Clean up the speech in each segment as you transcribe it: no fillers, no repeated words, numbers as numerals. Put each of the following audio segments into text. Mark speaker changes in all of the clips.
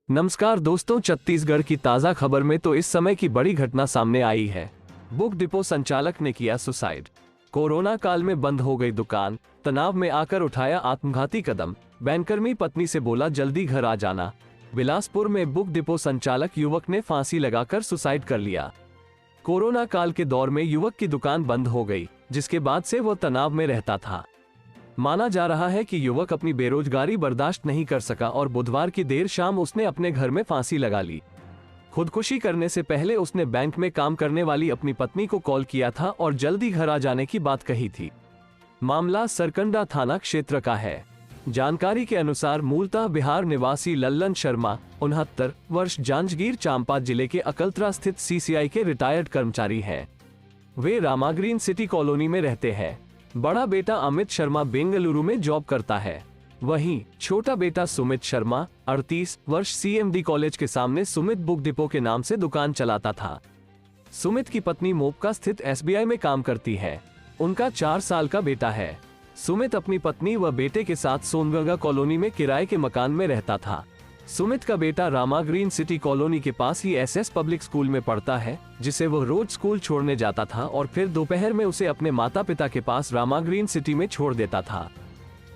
Speaker 1: नमस्कार दोस्तों, छत्तीसगढ़ की ताज़ा खबर में तो इस समय की बड़ी घटना सामने आई है। बुक डिपो संचालक ने किया सुसाइड। कोरोना काल में बंद हो गई दुकान, तनाव में आकर उठाया आत्मघाती कदम। बैंककर्मी पत्नी से बोला जल्दी घर आ जाना। बिलासपुर में बुक डिपो संचालक युवक ने फांसी लगाकर सुसाइड कर लिया। कोरोना काल के दौर में युवक की दुकान बंद हो गई, जिसके बाद से वो तनाव में रहता था। माना जा रहा है कि युवक अपनी बेरोजगारी बर्दाश्त नहीं कर सका और बुधवार की देर शाम उसने अपने घर में फांसी लगा ली। खुदकुशी करने से पहले उसने बैंक में काम करने वाली अपनी पत्नी को कॉल किया था और जल्दी घर आ जाने की बात कही थी। मामला सरकंडा थाना क्षेत्र का है। जानकारी के अनुसार मूलतः बिहार निवासी लल्लन शर्मा 69 वर्ष जांजगीर चांपा जिले के अकलतरा स्थित सीसीआई के रिटायर्ड कर्मचारी हैं। वे रामाग्रीन सिटी कॉलोनी में रहते हैं। बड़ा बेटा अमित शर्मा बेंगलुरु में जॉब करता है। वहीं छोटा बेटा सुमित शर्मा 38 वर्ष सीएमडी कॉलेज के सामने सुमित बुक डिपो के नाम से दुकान चलाता था। सुमित की पत्नी मोपका स्थित एसबीआई में काम करती है। उनका 4 साल का बेटा है। सुमित अपनी पत्नी व बेटे के साथ सोनगंगा कॉलोनी में किराए के मकान में रहता था। सुमित का बेटा रामाग्रीन सिटी कॉलोनी के पास ही एसएस पब्लिक स्कूल में पढ़ता है, जिसे वह रोज स्कूल छोड़ने जाता था और फिर दोपहर में उसे अपने माता पिता के पास रामाग्रीन सिटी में छोड़ देता था।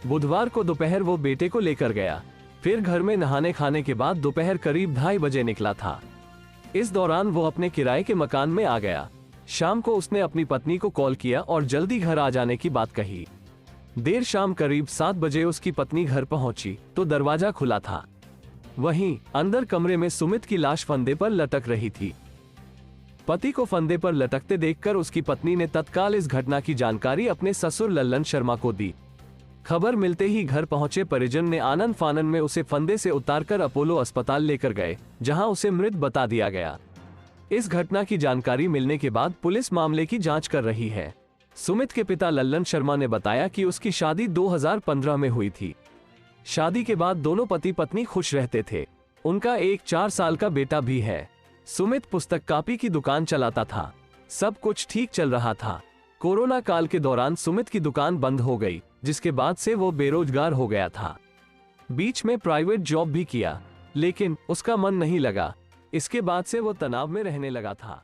Speaker 1: बुधवार को दोपहर वो बेटे को लेकर गया, फिर घर में नहाने खाने के बाद दोपहर करीब 2:30 बजे निकला था। इस दौरान वो अपने किराए के मकान में आ गया। शाम को उसने अपनी पत्नी को कॉल किया और जल्दी घर आ जाने की बात कही। देर शाम करीब 7 बजे उसकी पत्नी घर पहुंची तो दरवाजा खुला था। वहीं अंदर कमरे में सुमित की लाश फंदे पर लटक रही थी। पति को फंदे पर लटकते देखकर उसकी पत्नी ने तत्काल इस घटना की जानकारी अपने ससुर लल्लन शर्मा को दी। खबर मिलते ही घर पहुंचे परिजन ने आनन फानन में उसे फंदे से उतारकर अपोलो अस्पताल लेकर गए, जहां उसे मृत बता दिया गया। इस घटना की जानकारी मिलने के बाद पुलिस मामले की जांच कर रही है। सुमित के पिता लल्लन शर्मा ने बताया कि उसकी शादी 2015 में हुई थी। शादी के बाद दोनों पति पत्नी खुश रहते थे। उनका एक 4 साल का बेटा भी है। सुमित पुस्तक कॉपी की दुकान चलाता था। सब कुछ ठीक चल रहा था। कोरोना काल के दौरान सुमित की दुकान बंद हो गई, जिसके बाद से वो बेरोजगार हो गया था। बीच में प्राइवेट जॉब भी किया, लेकिन उसका मन नहीं लगा। इसके बाद से वो तनाव में रहने लगा था।